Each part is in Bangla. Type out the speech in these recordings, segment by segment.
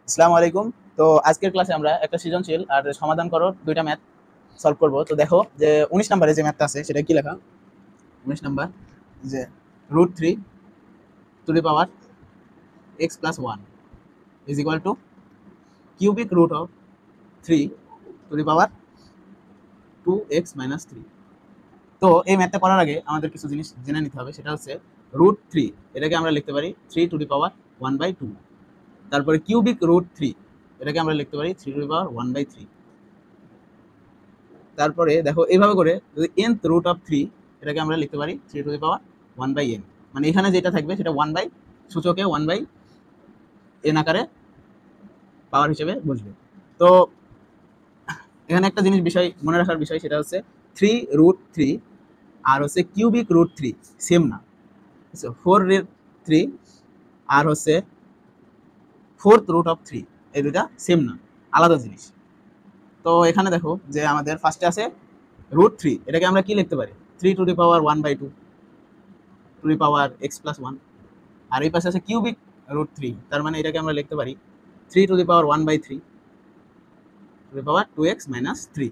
আসসালামু আলাইকুম। তো আজকের ক্লাসে আমরা একটা সৃজনশীল আর সমাধান করো দুইটা ম্যাথ সলভ করব। তো দেখো যে 19 নম্বরে যে ম্যাথটা আছে সেটা কি লেখা। 19 নাম্বার যে √3 to the power x plus 1 is equal to cubic root of 3 to the power 2x minus 3। তো এই ম্যাথটা করার আগে আমাদের কিছু জিনিস জেনে নিতে হবে, সেটা হচ্ছে √3 এটাকে আমরা লিখতে পারি 3 টু দি পাওয়ার 1/2। তারপরে কিউবিক √3 এটাকে আমরা লিখতে পারি 3 টু দি পাওয়ার 1/3। তারপরে দেখো এইভাবে করে যদি nth রুট অফ 3 এটাকে আমরা লিখতে পারি 3 টু দি পাওয়ার 1/n। মানে এখানে যেটা থাকবে সেটা 1 বাই সূচকে 1/n আকারে পাওয়ার হিসেবে বসবে। তো এখানে একটা জিনিস বিষয় মনে রাখার বিষয়, সেটা হচ্ছে 3√3 আর হচ্ছে কিউবিক √3 সেম না। 4√3 আর হচ্ছে 4th রুট অফ 3 এই দুটা সেম না, আলাদা জিনিস। তো এখানে দেখো যে আমাদের ফার্স্টে আছে √3, এটাকে আমরা কি লিখতে পারি 3 to the power 1/2 two the power x plus 1। আর এই পাশে আছে কিউবিক √3, তার মানে এটাকে আমরা লিখতে পারি 3 to the power 1/3 two the power 2x minus 3।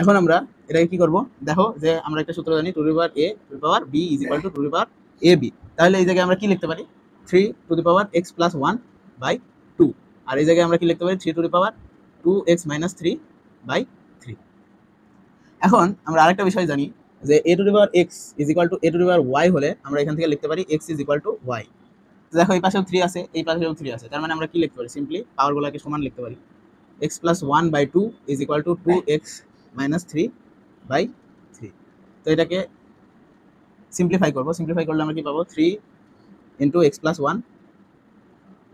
এখন আমরা এটাকে কি করব, দেখো যে আমরা একটা সূত্র জানি 2 to the power a two the power b is equal two 2 to the power ab। তাহলে এই জায়গায় আমরা কি লিখতে পারি 3 to the power x plus 1/2। আর এই জায়গায় আমরা কি লিখতে পারি 3 to the power 2x minus 3/3। এখন আমরা আরেকটা বিষয় জানি যে a two the power x is equal two a two the power y হলে আমরা এখান থেকে লিখতে পারি x is equal two y। তো দেখো এই পাশেও 3 আছে, এই পাশেও 3 আছে, তার মানে আমরা কি লিখতে পারি সিম্পলি পাওয়ারগুলোকে সমান লিখতে পারি x plus 1/2 is equal two 2x minus 3/3। তো এটাকে সিম্পলিফাই করবো, সিম্পলিফাই করলে আমরা কি পাবো 3 into x plus 1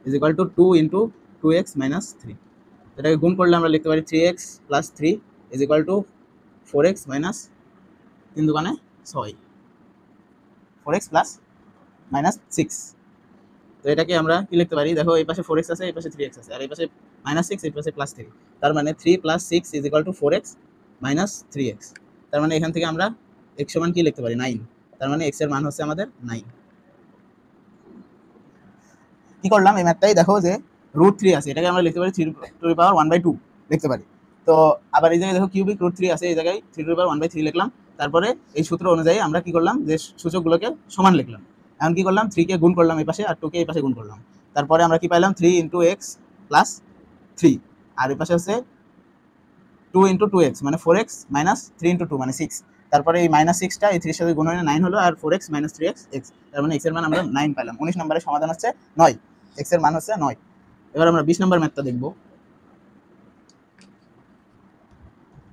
is equal two 2 into 2x minus 3। এটাকে গুণ করলে আমরা লিখতে পারি 3x plus 3 is equal two 4x minus 3 দুগুণে 6, 4x প্লাস মাইনাস 6। তো এটাকে আমরা কি লিখতে পারি, দেখো এই পাশে 4x আছে, এই পাশে 3x আছে, আর এই পাশে -6, এই পাশে +3। তার মানে 3 + 6 is equal two 4x minus 3x। তার মানে এখান থেকে আমরা x সমান কি লিখতে পারি 9। তার মানে x এর মান হচ্ছে আমাদের 9। কি করলাম এই ম্যাথটাই, দেখো যে √3 আছে, এটাকে আমরা লিখতে পারি 3 টু দি পাওয়ার 1/2 লিখতে পারি। তো আবার এই জায়গায় দেখো কিউবিক √3 আছে, এই জায়গায় 3 টু দি পাওয়ার 1/3 লিখলাম। তারপরে এই সূত্র অনুযায়ী আমরা কি করলাম যে সূচকগুলোকে সমান লিখলাম। এখন কি করলাম 3 কে গুণ করলাম এই পাশে, আর 2 কে এই পাশে গুণ করলাম। তারপরে আমরা কি পাইলাম 3 ইন্টু এক্স প্লাস 3, আর এই পাশে হচ্ছে 2 ইন্টু 2x মানে 4x মাইনাস 3 ইন্টু 2 মানে 6। তারপরে এই -6টা এই 3 এর সাথে গুণ হয়ে 9 হলো, আর 4x মাইনাস 3x x। তার মানে x এর মান আমরা 9 পেলাম। 19 নম্বরের সমাধান হচ্ছে 9, x এর মান হচ্ছে 9। এবার আমরা 20 নম্বর ম্যাথটা দেখব।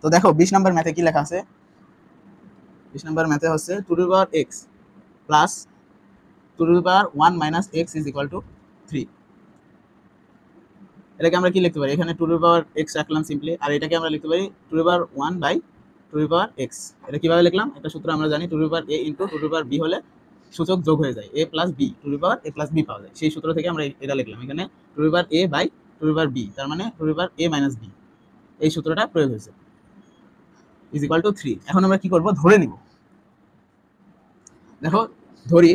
তো দেখো 20 নম্বর ম্যাথে কি লেখা আছে, 20 নম্বর ম্যাথে হচ্ছে 2 to the power x plus 2 to the power 1 minus x is equal to 3। এটাকে আমরা কি লিখতে পারি, এখানে 2 টু দি পাওয়ার x রাখলাম সিম্পলি, আর এটাকে আমরা লিখতে পারি 2 to the power 1 by 2 to the power x। এটা কিভাবে লিখলাম, একটা সূত্র আমরা জানি 2 to the power a into 2 to the power b হলে সূচক যোগ হয়ে যায় a plus b, 2 to the power a plus b পাওয়া যায়। সেই সূত্র থেকে আমরা এটা লিখলাম, এখানে 2 to the power a by 2 to the power b, তার মানে 2 to the power a minus b, এই সূত্রটা প্রয়োগ হয়েছে ইজ ইকুয়াল টু 3। এখন আমরা কি করব, ধরে নিব। দেখো ধরি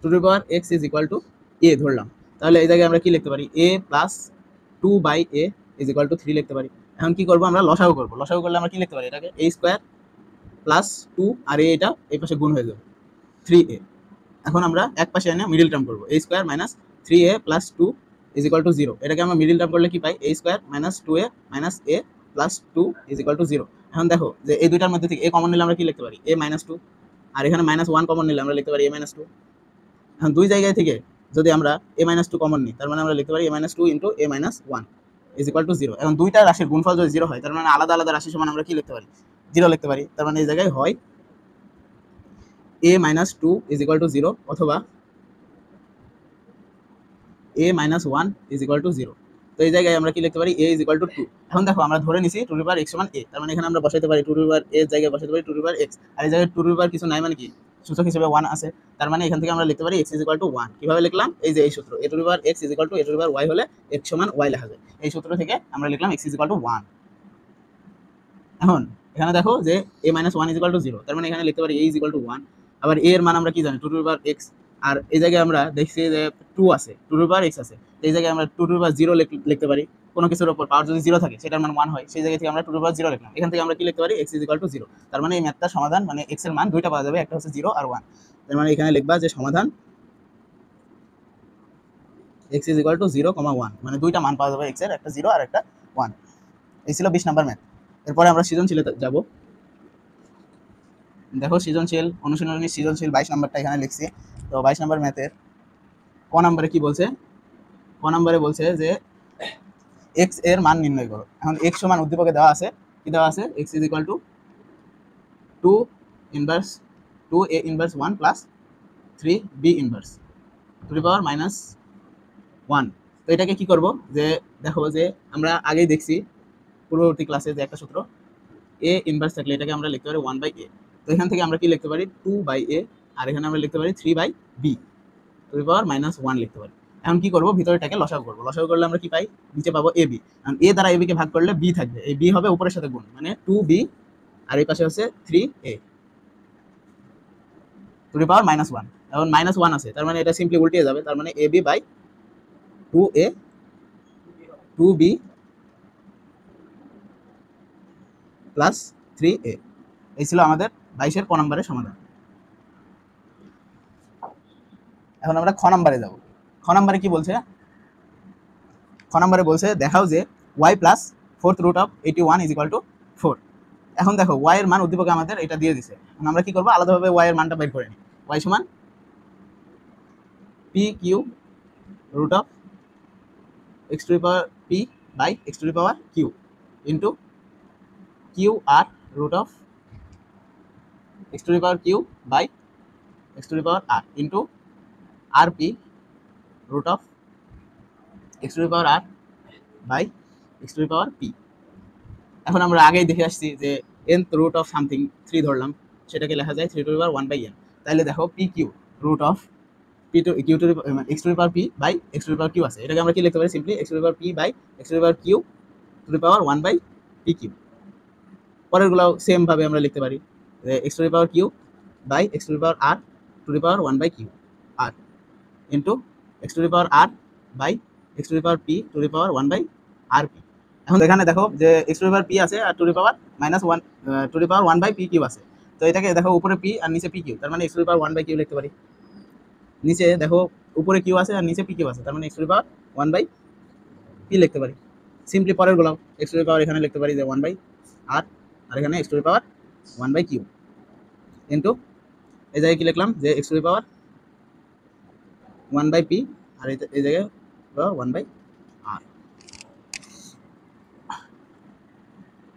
2 to the power x is equal two a ধরলাম। তাহলে এই জায়গায় আমরা কি লিখতে পারি a plus 2 by a is equal to 3 লিখতে পারি। এখন কি করব, আমরা লসাগু করব। লসাগু করলে আমরা কি লিখতে পারি, এটাকে a স্কয়ার প্লাস 2 আর a এটা এই পাশে গুণ হয়ে যাবে 3a। এখন আমরা এক পাশে এনে মিডল টার্ম করব, a square minus 3a plus 2 is equal two 0। এটাকে আমরা মিডল টার্ম করলে কি পাই, a square minus 2a minus a plus 2 is equal two 0। এখন দেখো যে এই দুইটার মধ্যে থেকে a কমন নিলে আমরা কি লিখতে পারি a মাইনাস 2, আর এখানে -1 কমন নিলে আমরা লিখতে পারি a মাইনাস 2। এখন দুই জায়গায় থেকে যদি আমরা a-2 কমন নিই, তার মানে আমরা লিখতে পারি a-2 into a-1 is equal two 0। এখন দুইটা রাশির গুণফল যদি 0 হয়, তার মানে আলাদা আলাদা রাশি সমান আমরা কি লিখতে পারি 0 লিখতে পারি। তার মানে এই জায়গায় হয় a-2 ইজ ইকুয়াল টু 0 অথবা a-1 ইজ ইকুয়াল টু 0। তো এই জায়গায় আমরা কি লিখতে পারি a ইজ ইকুয়াল টু 2। এখন দেখো আমরা ধরে নিছি 2 টু দি পাওয়ার x সমান a, তার মানে এখানে আমরা বসাইতে পারি 2 টু দি পাওয়ার a এর জায়গায় বসাইতে পারি 2 টু দি পাওয়ার x, আর এই জায়গায় 2 টু দি পাওয়ার কিছু নাই মানে কি সূচক হিসেবে 1 আছে। তার মানে এখান থেকে আমরা লিখতে পারি x ইজ ইকুয়াল টু 1। কিভাবে লিখলাম, এই যে এই সূত্র a two the power x is equal two a two the power y হলে x সমান y লেখা যায়। এই সূত্র থেকে আমরা লিখলাম x ইজ ইকুয়াল টু 1। এখন এখানে দেখো যে a-1 ইজ ইকুয়াল টু 0, তার মানে এখানে লিখতে পারি a ইজ ইকুয়াল টু 1। আবার a এর মান আমরা কি জানি 2 টু দি পাওয়ার x, আর এই জায়গায় আমরা দেখছি যে 2 আছে, 2 টু পাওয়ার x আছে, এই জায়গায় আমরা 2 টু পাওয়ার 0 লিখতে পারি। কোনো কিছুর উপর পাওয়ার যদি 0 থাকে সেটার মান 1 হয়, সেই জায়গা থেকে আমরা 2 টু পাওয়ার 0 লিখলাম। এখান থেকে আমরা কি লিখতে পারি, x = 0। তার মানে এই ম্যাথটার সমাধান মানে x এর মান দুইটা পাওয়া যাবে, একটা হচ্ছে 0 আর 1। তার মানে এখানে লিখবা যে সমাধান x = 0, 1, মানে দুইটা মান পাওয়া যাবে x এর, একটা 0 আর একটা 1। এই ছিল 20 নাম্বার ম্যাথ। এরপরে আমরা সৃজনশীলে যাব। দেখো সৃজনশীল অনুশীলনী সৃজনশীল 22 নাম্বারটা এখানে লিখছি। তো 22 নাম্বার ম্যাথের ক নাম্বারে কি বলছে, ক নাম্বারে বলছে যে x এর মান নির্ণয় করো। এখন x সমান উদ্দীপকে দেওয়া আছে, কি দেওয়া আছে, x = 2 inverse 2a inverse 1 plus 3b inverse to the power -1। তো এটাকে কি করব, যে দেখো যে আমরা আগেই দেখছি পূর্ববর্তী ক্লাসে যে একটা সূত্র, a ইনভার্স থাকলে এটাকে আমরা লিখতে পারি 1/a। তো এখান থেকে আমরা কি লিখতে পারি, 2/a, আর এখানে আমরা লিখতে পারি 3/b টু দি পাওয়ার -1 লিখতে পারি। এখন কি করব, ভিতরেটাকে লসাগু করব। লসাগু করলে আমরা কি পাই, নিচে পাবো ab। কারণ a দ্বারা ab কে ভাগ করলে b থাকবে, এই b হবে উপরের সাথে গুণ, মানে 2b, আর এই পাশে হচ্ছে 3a টু দি পাওয়ার -1। এখন -1 আছে, তার মানে এটা সিম্পলি উল্টিয়ে যাবে, তার মানে ab by 2a 2b plus 3a। এই ছিল আমাদের 22-এর ক নম্বরের সমাধান। এখন আমরা খ নম্বরে যাব। খ নম্বরে কি বলছে, খ নম্বরে বলছে দেখাও যে y plus 4th root of 81 = 4। এখন দেখো y এর মান উদ্দীপকে আমাদের এটা দিয়ে দিছে। এখন আমরা কি করব, আলাদাভাবে y এর মানটা বের করে নিই। y সমান p q root of x to the power p by x to the power q into q r root of x to the power q by x to the power r into rp root of x to the power r by x to the power p। এখন আমরা আগেই দেখে আসছি যে nth রুট অফ সামথিং 3 ধরলাম, সেটাকে লেখা যায় 3 টু দি পাওয়ার 1/n। তাহলে দেখো pq root of p to q to the x to the power p by x to the power q আছে, এটাকে আমরা কি লিখতে পারি, simply x to the power p by x to the power q to the power 1/pq। পরেরগুলো সেম ভাবে আমরা লিখতে পারি যে x to the power q by x to the power r to the power 1/q r into x to the power r by x to the power p to the power 1/rp। এখন এখানে দেখো যে x to the power p আছে আর two the power -1 to the power 1/pq আছে। তো এটাকে দেখো উপরে p আর নিচে pq, তার মানে x to the power 1/q লিখতে পারি। নিচে দেখো উপরে q আছে আর নিচে pq আছে, তার মানে x to the power 1/p লিখতে পারি। সিম্পলি পরের গুলো x টু দি পাওয়ার এখানে লিখতে পারি যে 1/r, আর এখানে x to the power 1/q into এই জায়গায় কি লিখলাম যে x to the power 1/p, আর এই জায়গায় 1/r।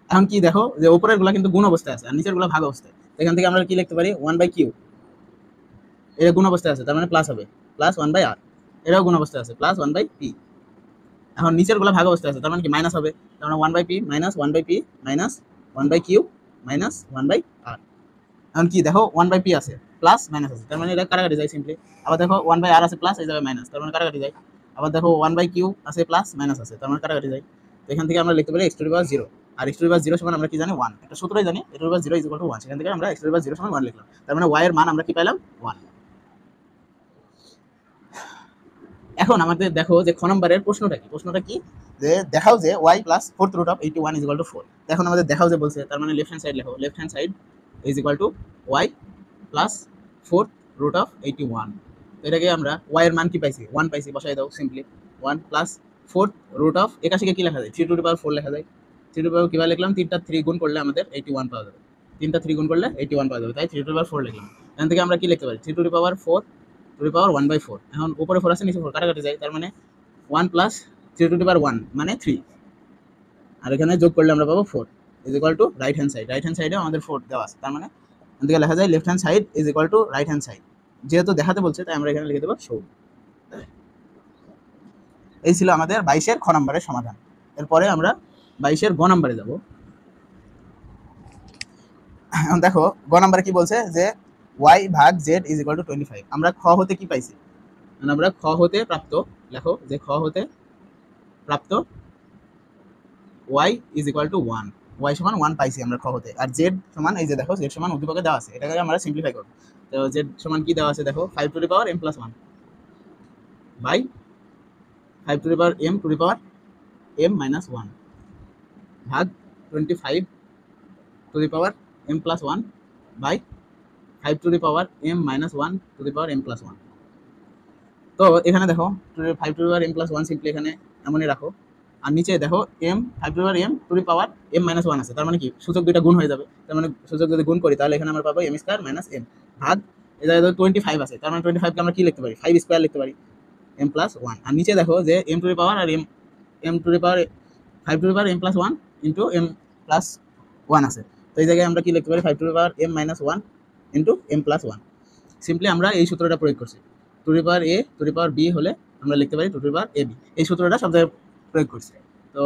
এখন কি দেখো যে উপরের গুলা কিন্তু গুণ অবস্থায় আছে আর নিচের গুলা ভাগ অবস্থায়। এখান থেকে আমরা কি লিখতে পারি, 1/q, এটা গুণ অবস্থায় আছে, তার মানে প্লাস হবে, প্লাস 1/r, এটাও গুণ অবস্থায় আছে, প্লাস 1/p। এখন নিচের গুলা ভাগ অবস্থায় আছে, তার মানে কি মাইনাস হবে, তার মানে 1/p minus 1/p minus 1/q minus 1/r। এখন কি দেখো 1/p আছে, প্লাস মাইনাস আছে, তার মানে এটা কাটাকাটি যায় সিম্পলি। আবার দেখো 1/r আছে প্লাস, এই জায়গায় মাইনাস, তার মানে কাটাকাটি যায়। আবার দেখো 1/q আছে প্লাস মাইনাস আছে, তার মানে কাটাকাটি যায়। তো এখান থেকে আমরা লিখতে পারি x টু দি পাওয়ার 0, আর x টু দি পাওয়ার 0 সমান আমরা কি জানি 1, একটা সূত্রই জানি, x টু দি পাওয়ার 0 = 1। সেখান থেকে আমরা x টু দি পাওয়ার 0 সমান 1 লিখলাম, তার মানে y এর মান আমরা কি পেলাম, 1। এখন আমাদের দেখো যে খ নম্বরের প্রশ্নটা কি, যে দেখাও যে y plus 4th root of 81 = 4। এখন আমাদের দেখাও যে বলছে, তার মানে লেফট হ্যান্ড সাইড লেখো, left hand side = y plus 4th root of 81। তো এটাকে আমরা y এর মান কি পাইছি, 1 পাইছি, বসাই দাও simply 1 plus 4th root of 81 কে কি লেখা যায়, 3 টু দি পাওয়ার 4 লেখা যায়। 3 টু দি পাওয়ার কিভাবে লিখলাম, 3টা 3 গুণ করলে আমাদের 81 পাওয়া যাবে, 3টা 3 গুণ করলে 81 পাওয়া যাবে, তাই 3 টু দি পাওয়ার 4 লিখলাম। এখান থেকে আমরা কি লিখতে পারি, 3 to the power 4 two the পাওয়ার 1/4। এখন উপরে 4 আছে নিচে 4, কাটাকাটি যায়, তার মানে 1 প্লাস 3 টু দি পাওয়ার 1 মানে 3, আর এখানে যোগ করলে আমরা পাবো 4 right hand side. Right hand সাইডে আমাদের 4 দেওয়া আছে, তার মানে এখান থেকে লেখা যায় left hand side right hand side. যেহেতু দেখাতে বলছে তাই আমরা এখানে লিখে দেবো 4। এই ছিল আমাদের 22-এর খ নম্বরের সমাধান। এরপরে আমরা 22-এর গ নম্বরে যাব। এখন দেখো গ নম্বরে কি বলছে যে y ভাগ z = 25। আমরা খ হতে কি পাইছি, আমরা খ হতে প্রাপ্ত, লেখো যে খ হতে প্রাপ্ত y = 1। ওয়াই সমান 1 পাইছি আমরা খ হতে, আর জেড সমান এই যে দেখো জেড সমান উদ্দীপকে দেওয়া আছে, এটাকে আমরা সিম্পলিফাই করব। তো জেড সমান কি দেওয়া আছে দেখো 5 to the power m + 1 by 5 to the power m to the power m - 1 ভাগ 25 to the power m + 1 by 5 to the power m - 1 to the power m + 1। তো এখানে দেখো 5 to the power m + 1 simply এখানে এমনই রাখো, আর নিচে দেখো m 5 to the power m to the power m - 1 আছে, তার মানে কি সূচক দুইটা গুণ হয়ে যাবে, তার মানে সূচক যদি গুণ করি তাহলে এখানে আমরা পাবো m² - m ভাগ এটা 25 আছে, তার মানে 25 কে আমরা কি লিখতে পারি 5 স্কয়ার লিখতে পারি m + 1। আর নিচে দেখো যে m টু দি পাওয়ার আর m to the power 5 to the power m + 1 into m + 1 আছে, তো এই জায়গায় আমরা কি লিখতে পারি 5 to the power m - 1 into m + 1। Simply আমরা এই সূত্রটা প্রয়োগ করছি, two the power a two the power b হলে আমরা লিখতে পারি টু দি পাওয়ার ab, এই সূত্রটা সব জায়গায় প্রয়োগ করছি। তো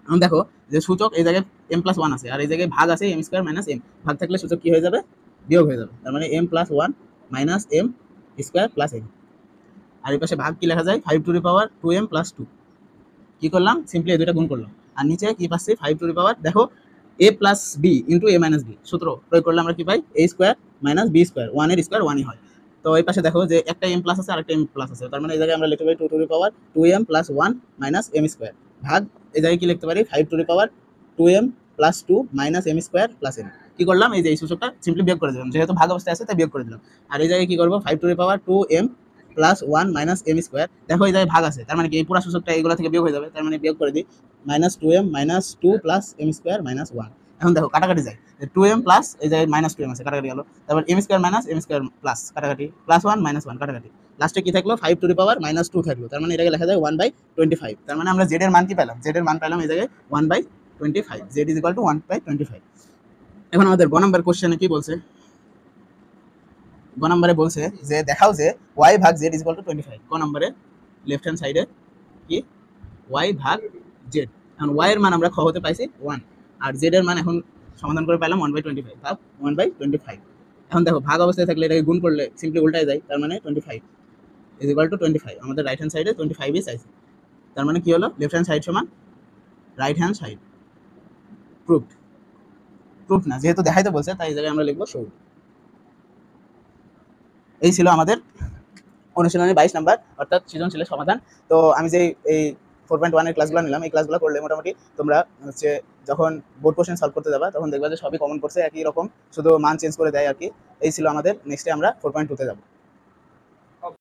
এখন দেখো যে সূচক এই জায়গায় m + 1 আছে, আর এই জায়গায় ভাগ আছে m² - m, ভাগ থাকলে সূচক কি হয়ে যাবে বিয়োগ হয়ে যাবে, তার মানে m + 1 - m² + m, আর এই পাশে ভাগ কি লেখা যায় 5 টু দি পাওয়ার 2m + 2, কি করলাম সিম্পলি এই দুইটা গুণ করলাম, আর নিচে কি পাচ্ছি 5 টু দি পাওয়ার দেখো a + b into a - b সূত্র প্রয়োগ করলে আমরা কি পাই a² - b² 1 এর স্কয়ার 1ই হয়। তো এই পাশে দেখো যে একটা m প্লাস আছে আর একটা m প্লাস আছে, তার মানে এই জায়গায় আমরা লিখতে পারি 2 to the power 2m + 1 - m² ভাগ এই জায়গায় কি লিখতে পারি 5 to the power 2m + 2 - m² + m। কি করলাম এই যে এই সূচকটা সিম্পলি বিয়োগ করে দিলাম, যেহেতু ভাগ অবস্থায় আছে তাই বিয়োগ করে দিলাম, আর এই জায়গায় কি করব 5 to the power 2m + 1 - m², দেখো এই জায়গায় ভাগ আছে, তার মানে কি এই পুরো সূচকটা এইগুলা থেকে বিয়োগ হয়ে যাবে, তার মানে বিয়োগ করে দিই -2m - 2 + m² - 1। এখন দেখো কাটাকাটি যায় 2m প্লাস এই যে -2m আছে কাটাকাটি গেল, তারপর m² - m² প্লাস কাটাকাটি +1 - 1 কাটাকাটি, লাস্টে কি থাকলো 5 টু দি পাওয়ার -2 থাকলো, তার মানে এটাকে লেখা যায় 1/25। তার মানে আমরা z এর মান কি পেলাম, z এর মান পেলাম এই জায়গায় 1/25, z = 1/25। এখন আমাদের গ নাম্বার কোশ্চেনে কি বলছে, গ নম্বরে বলছে যে দেখাও যে y ভাগ z = 25। গ নম্বরে লেফট হ্যান্ড সাইডে কি y ভাগ z, এখন y এর মান আমরা খ হতে পাইছি 1, আর z এর মান এখন সমাধান করে পেলাম 1/25 ভাগ 1/25। এখন দেখো ভাগ অবস্থায় থাকলে এটাকে গুণ করলে সিম্পলি উল্টায় যায়, তার মানে 25 = 25, আমাদের রাইট হ্যান্ড সাইডে 25ই চাইছে, তার মানে কি হলো লেফট হ্যান্ড সাইড সমান right hand side. Proofed, proof না যেহেতু দেখাইতে বলছে তাই এই জায়গায় আমরা লিখবো শোড। এই ছিল আমাদের অনুশীলনী 22 নাম্বার অর্থাৎ সৃজনশীলের সমাধান। তো আমি যে এই 4.1 এর ক্লাসগুলো নিলাম, এই ক্লাসগুলো করলে মোটামুটি তোমরা হচ্ছে যখন বোর্ড কোশ্চেন সলভ করতে যাবা তখন দেখবা যে সবই কমন করছে একই রকম, শুধু মান চেঞ্জ করে দেয় আর কি। এই ছিল আমাদের, নেক্সটে আমরা 4.2 তে যাব।